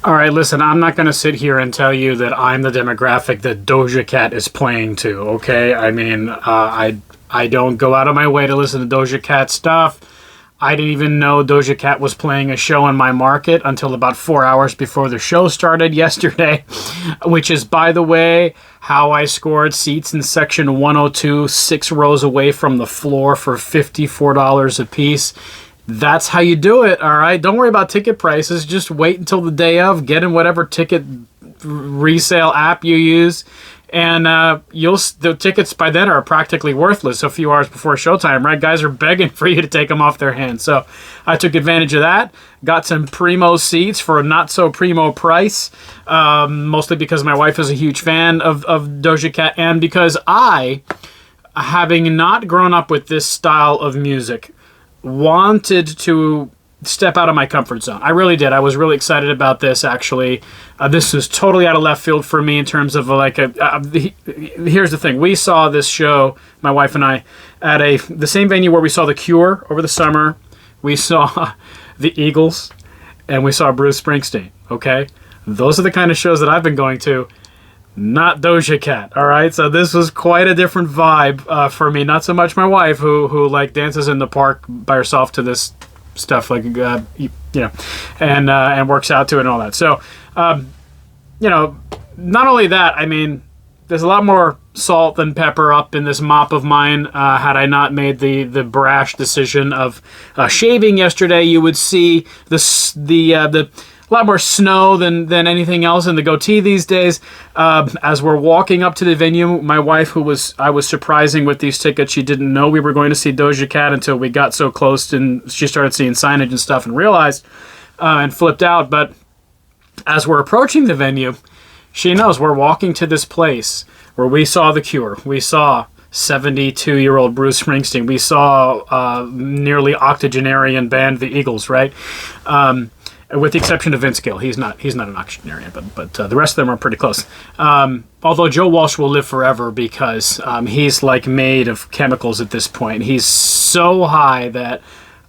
All right, listen, I'm not going to sit here and tell you that I'm the demographic that Doja Cat is playing to, okay? I mean, I don't go out of my way to listen to Doja Cat stuff. I didn't even know Doja Cat was playing a show in my market until about 4 hours before the show started yesterday, which is, by the way, how I scored seats in section 102, 6 rows away from the floor for $54 a piece. That's how you do it, all right? Don't worry about ticket prices. Just wait until the day of. Get in whatever ticket resale app you use. And the tickets by then are practically worthless a few hours before showtime, right? Guys are begging for you to take them off their hands. So I took advantage of that. Got some primo seats for a not-so-primo price, mostly because my wife is a huge fan of Doja Cat and because I, having not grown up with this style of music, wanted to step out of my comfort zone. I really did. I was really excited about this, actually. This was totally out of left field for me in terms of here's the thing. We saw this show, my wife and I, at the same venue where we saw The Cure over the summer. We saw the Eagles, and we saw Bruce Springsteen, okay? Those are the kind of shows that I've been going to, not Doja Cat, all right? So this was quite a different vibe for me. Not so much my wife, who like dances in the park by herself to this stuff, like and works out to it and all that. So not only that, I mean, there's a lot more salt than pepper up in this mop of mine. Had I not made the brash decision of shaving yesterday, you would see the a lot more snow than anything else in the goatee these days. As we're walking up to the venue, my wife, I was surprising with these tickets, she didn't know we were going to see Doja Cat until we got so close and she started seeing signage and stuff and realized and flipped out. But as we're approaching the venue, she knows we're walking to this place where we saw The Cure. We saw 72-year-old Bruce Springsteen. We saw nearly octogenarian band The Eagles, right? With the exception of Vince Gill. He's not an octogenarian, but the rest of them are pretty close. Although Joe Walsh will live forever because he's like made of chemicals at this point. He's so high that,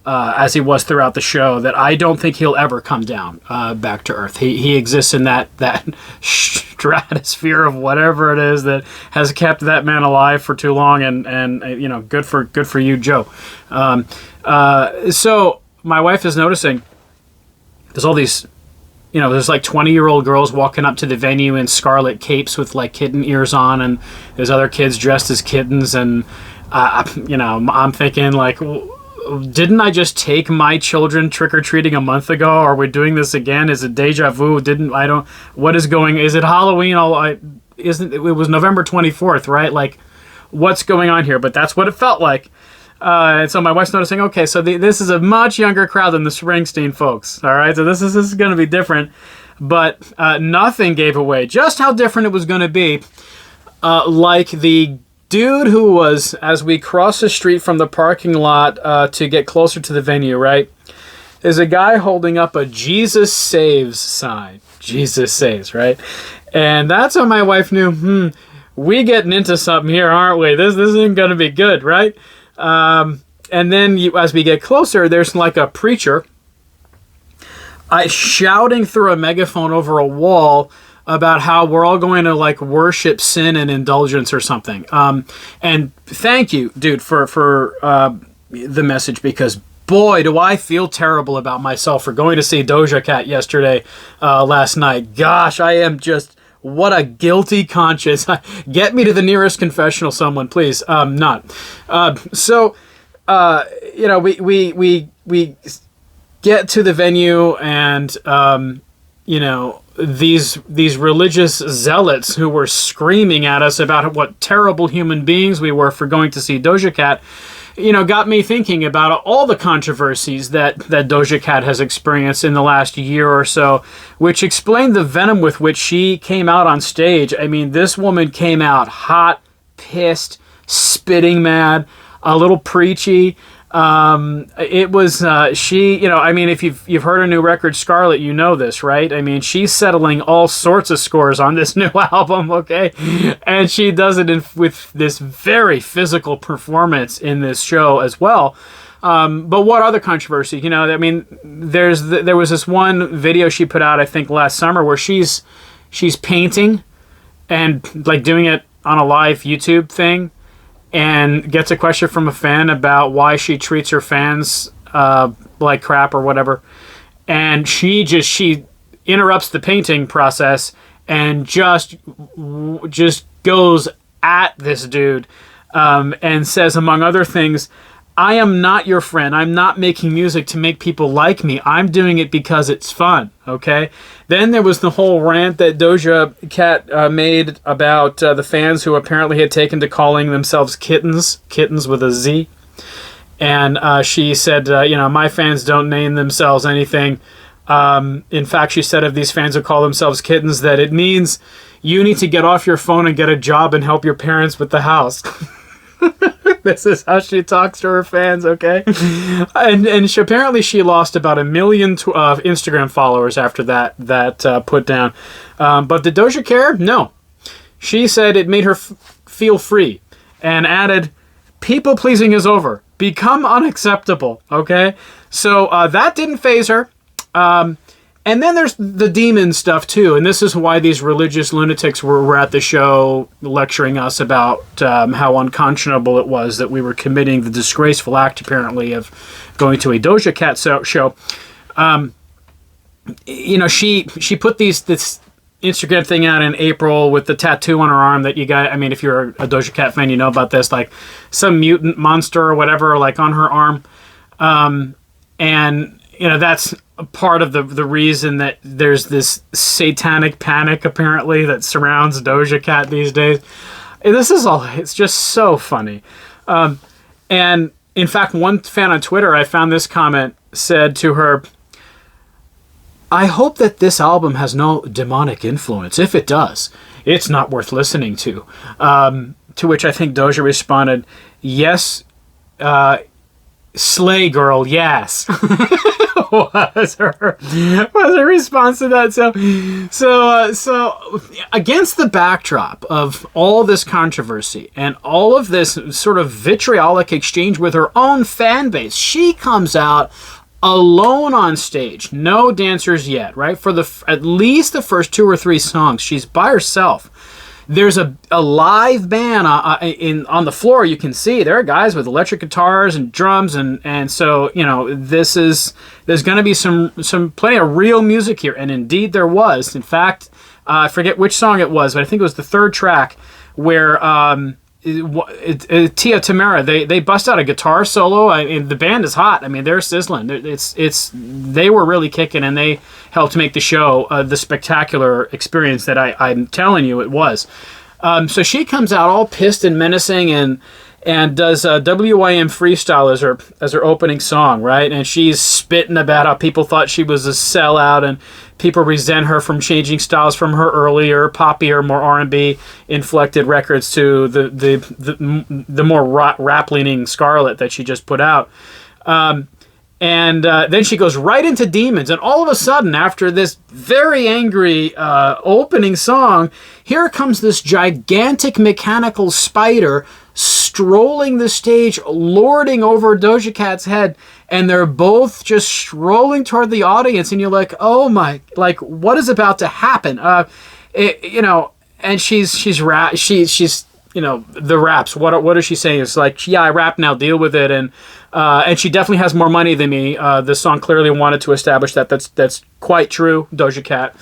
as he was throughout the show, that I don't think he'll ever come down back to earth. He exists in that stratosphere of whatever it is that has kept that man alive for too long, and good for you, Joe. So my wife is noticing there's all these, there's like 20-year-old girls walking up to the venue in scarlet capes with like kitten ears on, and there's other kids dressed as kittens, and I'm thinking like, didn't I just take my children trick-or-treating a month ago? Are we doing this again? Is it deja vu? Is it Halloween? It was November 24th, right? Like, what's going on here? But that's what it felt like. And so my wife's noticing, okay, so this is a much younger crowd than the Springsteen folks, all right? So this is going to be different, but nothing gave away just how different it was going to be. Like the dude who was, as we cross the street from the parking lot to get closer to the venue, right, is a guy holding up a Jesus Saves sign. Jesus Saves, right? And that's how my wife knew, we getting into something here, aren't we? This isn't going to be good, right? And then as we get closer, there's like a preacher shouting through a megaphone over a wall about how we're all going to like worship sin and indulgence or something. And thank you, dude, for the message, because boy, do I feel terrible about myself for going to see Doja Cat yesterday, last night. Gosh, I am just... what a guilty conscience. Get me to the nearest confessional, someone, please. Not. We get to the venue, and, these religious zealots who were screaming at us about what terrible human beings we were for going to see Doja Cat, got me thinking about all the controversies that Doja Cat has experienced in the last year or so, which explained the venom with which she came out on stage. I mean, this woman came out hot, pissed, spitting mad, a little preachy. It was, if you've heard her new record, Scarlet, you know this, right? I mean, she's settling all sorts of scores on this new album, okay? And she does it with this very physical performance in this show as well. But what other controversy? You know, I mean, there was this one video she put out, I think last summer, where she's painting and like doing it on a live YouTube thing, and gets a question from a fan about why she treats her fans like crap or whatever, and she interrupts the painting process and just goes at this dude, and says, among other things, I am not your friend. I'm not making music to make people like me. I'm doing it because it's fun, okay? Then there was the whole rant that Doja Cat made about the fans who apparently had taken to calling themselves kittens with a Z. And she said, my fans don't name themselves anything. In fact, she said of these fans who call themselves kittens that it means you need to get off your phone and get a job and help your parents with the house. This is how she talks to her fans, okay? And apparently she lost about 1 million Instagram followers after that put down. But did Doja care? No. She said it made her feel free, and added, people pleasing is over. Become unacceptable, okay? So that didn't faze her. And then there's the demon stuff too, and this is why these religious lunatics were at the show lecturing us about how unconscionable it was that we were committing the disgraceful act, apparently, of going to a Doja Cat show. She put this Instagram thing out in April with the tattoo on her arm that you got. I mean, if you're a Doja Cat fan, you know about this, like some mutant monster or whatever, like on her arm, and that's part of the reason that there's this satanic panic apparently that surrounds Doja Cat these days. It's just so funny. And in fact, one fan on Twitter, I found this comment, said to her, I hope that this album has no demonic influence. If it does, it's not worth listening to. To which I think Doja responded, yes, slay girl, yes. was her response to that. So against the backdrop of all this controversy and all of this sort of vitriolic exchange with her own fan base, she comes out alone on stage, no dancers yet, right? For at least the first 2 or 3 songs, she's by herself. There's a live band on the floor. You can see there are guys with electric guitars and drums, and so there's going to be some plenty of real music here, and indeed there was. In fact, I forget which song it was, but I think it was the 3rd track where Tia Tamara they bust out a guitar solo. The band is hot. I mean, they're sizzling. They were really kicking, and they helped make the show the spectacular experience that I'm telling you it was. So she comes out all pissed and menacing, and does WYM Freestyle as her opening song, right? And she's spitting about how people thought she was a sellout, and people resent her from changing styles from her earlier poppier, more R&B inflected records to the more rap leaning Scarlet that she just put out. And then she goes right into Demons, and all of a sudden, after this very angry opening song, here comes this gigantic mechanical spider strolling the stage, lording over Doja Cat's head, and they're both just strolling toward the audience, and you're like, oh my, like, what is about to happen? And she's the raps. What is she saying? It's like, yeah, I rap now, deal with it, and she definitely has more money than me. The song clearly wanted to establish that. That's quite true, Doja Cat.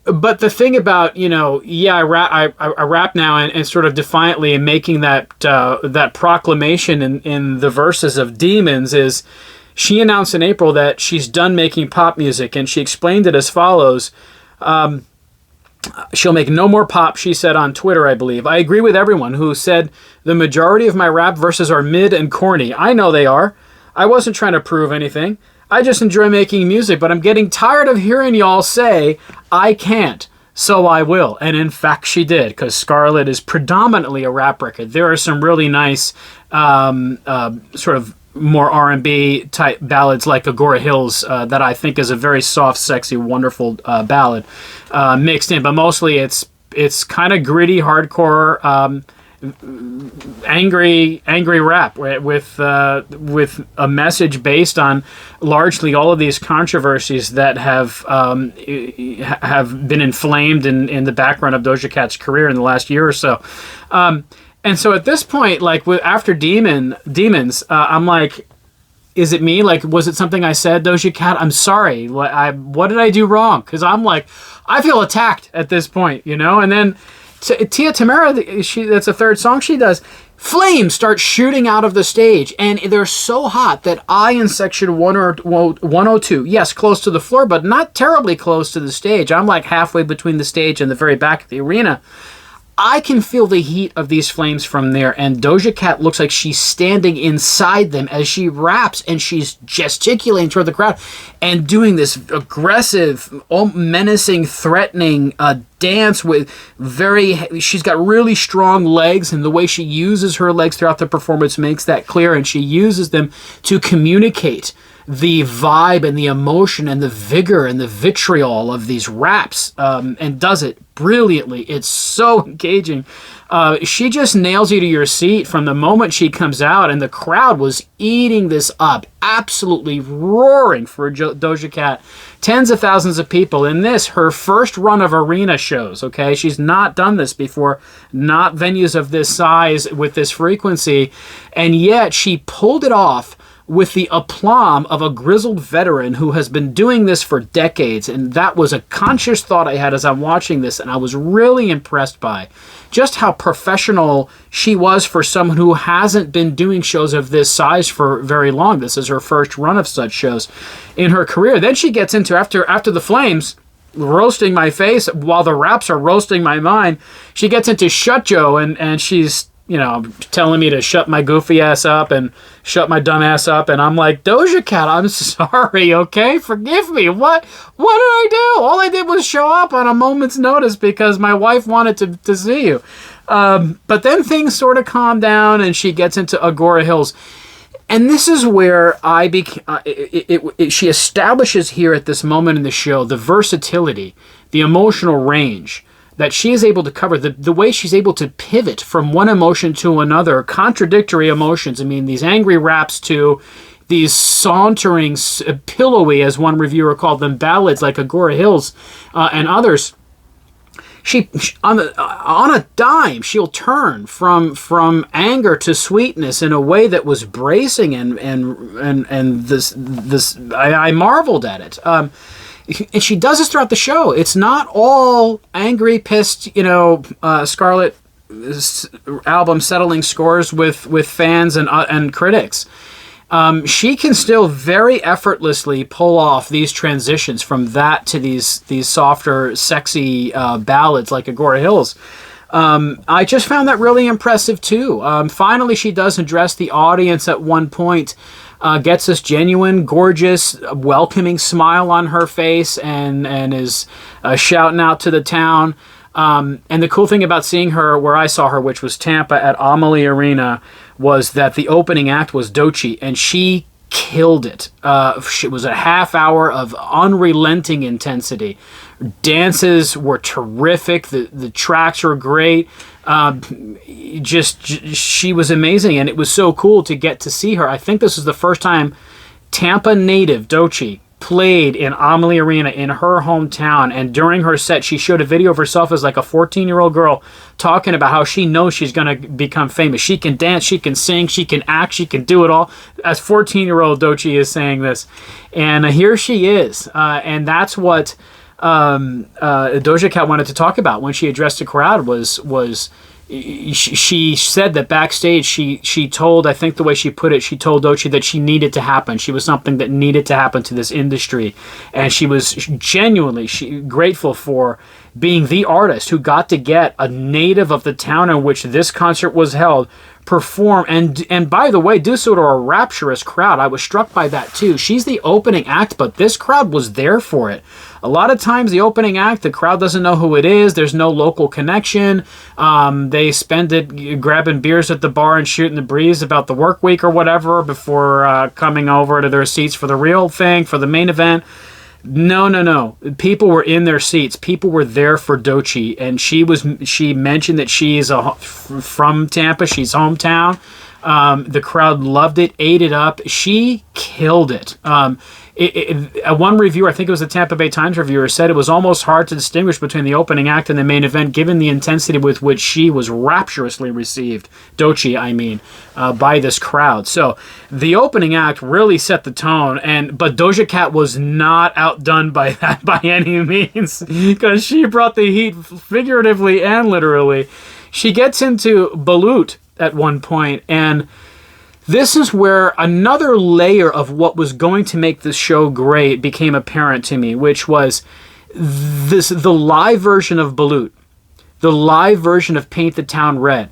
But the thing about, I rap now, and sort of defiantly, and making that proclamation in the verses of Demons, is she announced in April that she's done making pop music, and she explained it as follows. She'll make no more pop, she said on Twitter, I believe. I agree with everyone who said the majority of my rap verses are mid and corny. I know they are. I wasn't trying to prove anything. I just enjoy making music, but I'm getting tired of hearing y'all say, I can't, so I will. And in fact, she did, because Scarlet is predominantly a rap record. There are some really nice sort of more R&B type ballads like Agora Hills that I think is a very soft, sexy, wonderful ballad mixed in. But mostly it's kind of gritty, hardcore, angry rap with a message based on largely all of these controversies that have been inflamed in the background of Doja Cat's career in the last year or so. And so at this point, like after Demons, I'm like, is it me? Like, was it something I said, Doja Cat? I'm sorry. What did I do wrong? Because I'm like, I feel attacked at this point, you know? And then Tia Tamara, that's the third song she does, flames start shooting out of the stage. And they're so hot that I, in section 102, yes, close to the floor, but not terribly close to the stage. I'm like halfway between the stage and the very back of the arena. I can feel the heat of these flames from there, and Doja Cat looks like she's standing inside them as she raps, and she's gesticulating toward the crowd and doing this aggressive, menacing, threatening dance with she's got really strong legs, and the way she uses her legs throughout the performance makes that clear, and she uses them to communicate the vibe and the emotion and the vigor and the vitriol of these raps, and does it brilliantly. It's so engaging. She just nails you to your seat from the moment she comes out, and the crowd was eating this up, absolutely roaring for Doja Cat. Tens of thousands of people in this, her first run of arena shows, okay? She's not done this before, not venues of this size with this frequency, and yet she pulled it off with the aplomb of a grizzled veteran who has been doing this for decades. And that was a conscious thought I had as I'm watching this, and I was really impressed by just how professional she was for someone who hasn't been doing shows of this size for very long. This is her first run of such shows in her career. Then she gets into, after the flames roasting my face while the raps are roasting my mind, she gets into Shut Joe, and she's, you know, telling me to shut my goofy ass up and shut my dumb ass up. And I'm like, Doja Cat, I'm sorry, okay? Forgive me. What did I do? All I did was show up on a moment's notice because my wife wanted to see you. But then things sort of calm down, and she gets into Agora Hills. And this is where she establishes here at this moment in the show the versatility, the emotional range that she is able to cover, the way she's able to pivot from one emotion to another, contradictory emotions. I mean, these angry raps to these sauntering, pillowy, as one reviewer called them, ballads like Agora Hills and others. She on a dime, she'll turn from anger to sweetness in a way that was bracing, and this I marveled at it. And she does this throughout the show. It's not all angry, pissed, Scarlet album settling scores with fans and critics. She can still very effortlessly pull off these transitions from that to these softer, sexy ballads like Agora Hills. I just found that really impressive too. Finally, she does address the audience at one point. Gets this genuine, gorgeous, welcoming smile on her face, and is shouting out to the town. And the cool thing about seeing her where I saw her, which was Tampa at Amalie Arena, was that the opening act was Doechii, and she killed it. It was a half hour of unrelenting intensity. Dances were terrific. The tracks were great. She was amazing, and it was so cool to get to see her. I think this is the first time Tampa native Doechii played in Amalie Arena in her hometown, and during her set she showed a video of herself as like a 14-year-old girl talking about how she knows she's going to become famous. She can dance, she can sing, she can act, she can do it all. As 14-year-old Doechii is saying this, and here she is, and that's what Doja Cat wanted to talk about when she addressed the crowd. Was she said that backstage she told, I think the way she put it, she told Doechii that she needed to happen. She was something that needed to happen to this industry, and she was genuinely grateful for being the artist who got to get a native of the town in which this concert was held perform, and by the way, do so to a rapturous crowd. I was struck by that too. She's the opening act, but this crowd was there for it. A lot of times the opening act, the crowd doesn't know who it is. There's no local connection. They spend it grabbing beers at the bar and shooting the breeze about the work week or whatever before coming over to their seats for the real thing, for the main event. No, no, no. People were in their seats. People were there for Doechii, and she mentioned that she's from Tampa. She's hometown. The crowd loved it, ate it up. She killed it. One reviewer, I think it was the Tampa Bay Times reviewer, said it was almost hard to distinguish between the opening act and the main event, given the intensity with which she was rapturously received, Doechii, I mean, by this crowd. So the opening act really set the tone, but Doja Cat was not outdone by that by any means, because she brought the heat figuratively and literally. She gets into balut at one point, and this is where another layer of what was going to make this show great became apparent to me, which was the live version of Balut, the live version of Paint the Town Red,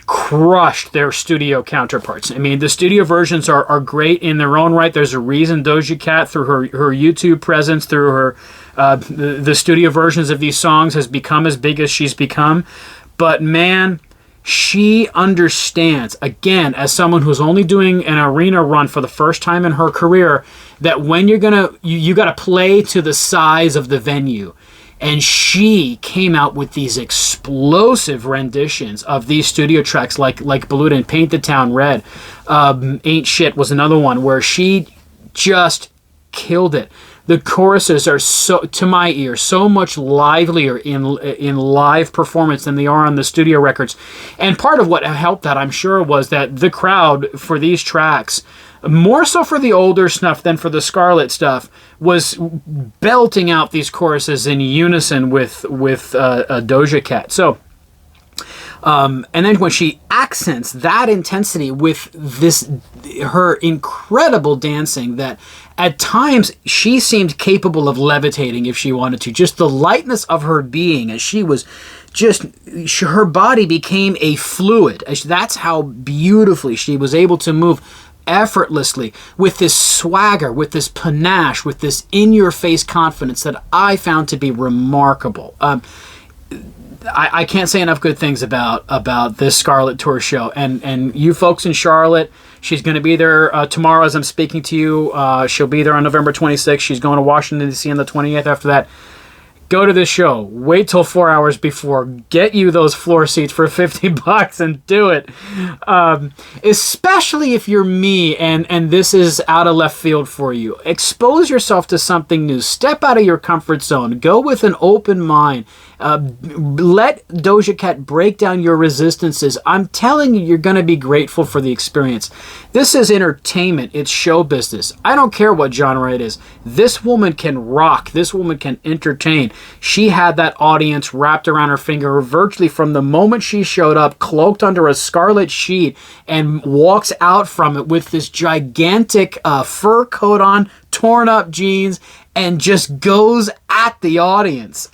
crushed their studio counterparts. I mean, the studio versions are great in their own right. There's a reason Doja Cat, through her YouTube presence, through her the studio versions of these songs, has become as big as she's become. But man, she understands, again, as someone who's only doing an arena run for the first time in her career, that when you got to play to the size of the venue. And she came out with these explosive renditions of these studio tracks like Balut and Paint the Town Red. Ain't Shit was another one where she just killed it. The choruses are, so, to my ear, so much livelier in live performance than they are on the studio records. And part of what helped that, I'm sure, was that the crowd for these tracks, more so for the older stuff than for the Scarlet stuff, was belting out these choruses in unison with Doja Cat. So, and then when she accents that intensity with her incredible dancing, that at times she seemed capable of levitating if she wanted to. Just the lightness of her being, as she was her body became a fluid. That's how beautifully she was able to move effortlessly, with this swagger, with this panache, with this in-your-face confidence that I found to be remarkable. I can't say enough good things about this Scarlet Tour show. And you folks in Charlotte, she's going to be there tomorrow as I'm speaking to you. She'll be there on November 26th. She's going to Washington, D.C. on the 28th after that. Go to this show. Wait till 4 hours before. Get you those floor seats for $50 and do it. Especially if you're me and this is out of left field for you. Expose yourself to something new. Step out of your comfort zone. Go with an open mind. Let Doja Cat break down your resistances. I'm telling you, you're going to be grateful for the experience. This is entertainment. It's show business. I don't care what genre it is. This woman can rock. This woman can entertain. She had that audience wrapped around her finger virtually from the moment she showed up, cloaked under a scarlet sheet, and walks out from it with this gigantic fur coat on, torn up jeans, and just goes at the audience.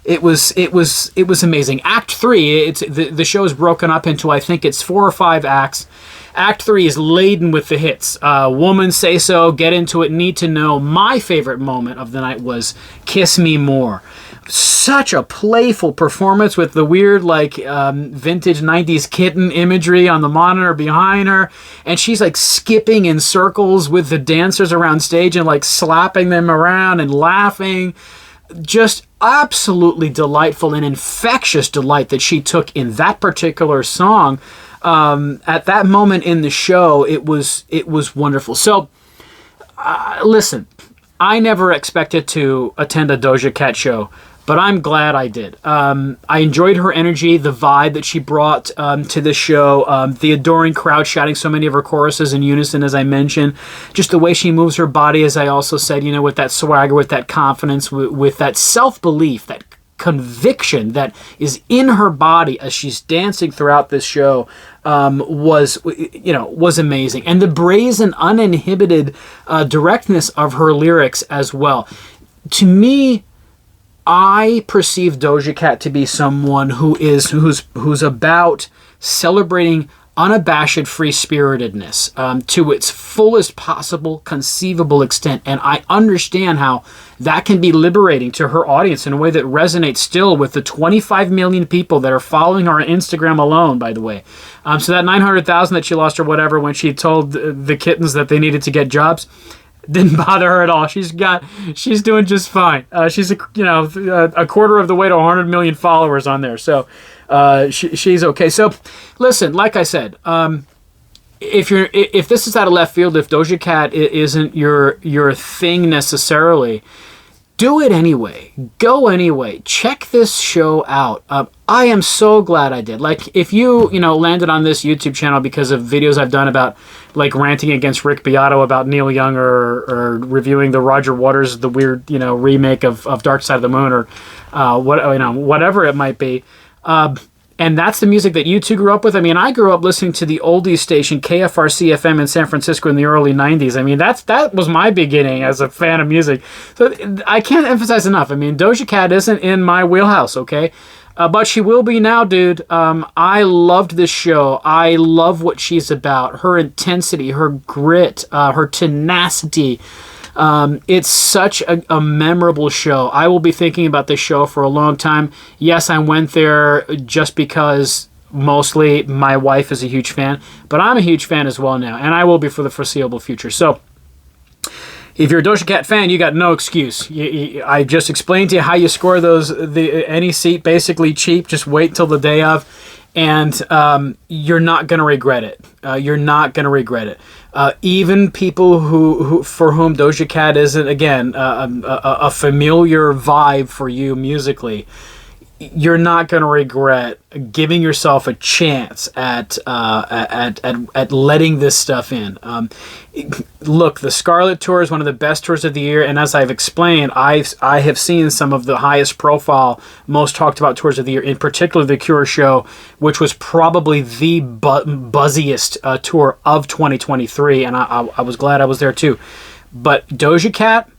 It was amazing. Act 3, the show is broken up into, I think it's 4 or 5 acts. Act 3 is laden with the hits. Woman, Say So, Get Into It, Need to Know. My favorite moment of the night was Kiss Me More. Such a playful performance with the weird, vintage 90s kitten imagery on the monitor behind her. And she's, skipping in circles with the dancers around stage and, slapping them around and laughing. Just absolutely delightful and infectious delight that she took in that particular song. At that moment in the show, it was wonderful. So, listen, I never expected to attend a Doja Cat show, but I'm glad I did. I enjoyed her energy, the vibe that she brought to the show, the adoring crowd shouting so many of her choruses in unison, as I mentioned. Just the way she moves her body, as I also said, with that swagger, with that confidence, with that self-belief, that conviction that is in her body as she's dancing throughout this show was amazing. And the brazen, uninhibited directness of her lyrics as well. To me, I perceive Doja Cat to be someone who's about celebrating unabashed free-spiritedness to its fullest possible conceivable extent. And I understand how that can be liberating to her audience in a way that resonates still with the 25 million people that are following her on Instagram alone, by the way. So that 900,000 that she lost or whatever when she told the kittens that they needed to get jobs, Didn't bother her at all. She's doing just fine. She's a quarter of the way to 100 million followers on there, so she's okay. So, listen, like I said, if this is out of left field, if Doja Cat isn't your thing necessarily, do it anyway. Go anyway. Check this show out. I am so glad I did. Like, if you landed on this YouTube channel because of videos I've done about, like, ranting against Rick Beato about Neil Young, or reviewing the Roger Waters, the weird, remake of Dark Side of the Moon, or whatever it might be. And that's the music that you two grew up with. I mean, I grew up listening to the oldies station KFRC-FM in San Francisco in the early 90s. I mean, that was my beginning as a fan of music. So I can't emphasize enough. I mean, Doja Cat isn't in my wheelhouse, okay? But she will be now, dude. I loved this show. I love what she's about. Her intensity, her grit, her tenacity. It's such a memorable show. I will be thinking about this show for a long time. Yes, I went there just because mostly my wife is a huge fan, but I'm a huge fan as well now, and I will be for the foreseeable future. So, if you're a Doja Cat fan, you got no excuse. I just explained to you how you score any seat basically cheap. Just wait till the day of, and you're not going to regret it. You're not going to regret it. Even people who for whom Doja Cat isn't, again, a familiar vibe for you musically, you're not going to regret giving yourself a chance at letting this stuff in. Look, the Scarlet tour is one of the best tours of the year, and as I've explained, I have seen some of the highest profile, most talked about tours of the year, in particular the Cure show, which was probably the buzziest tour of 2023, and I was glad I was there too. But Doja Cat,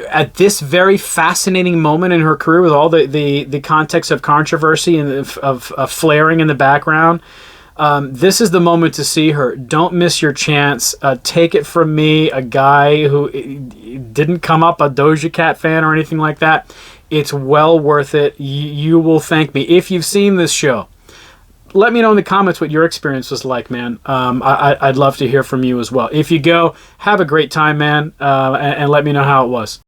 at this very fascinating moment in her career, with all the context of controversy and of flaring in the background, this is the moment to see her. Don't miss your chance. Take it from me, a guy who didn't come up a Doja Cat fan or anything like that. It's well worth it. You will thank me. If you've seen this show, let me know in the comments what your experience was like, man. I'd love to hear from you as well. If you go, have a great time, man, and let me know how it was.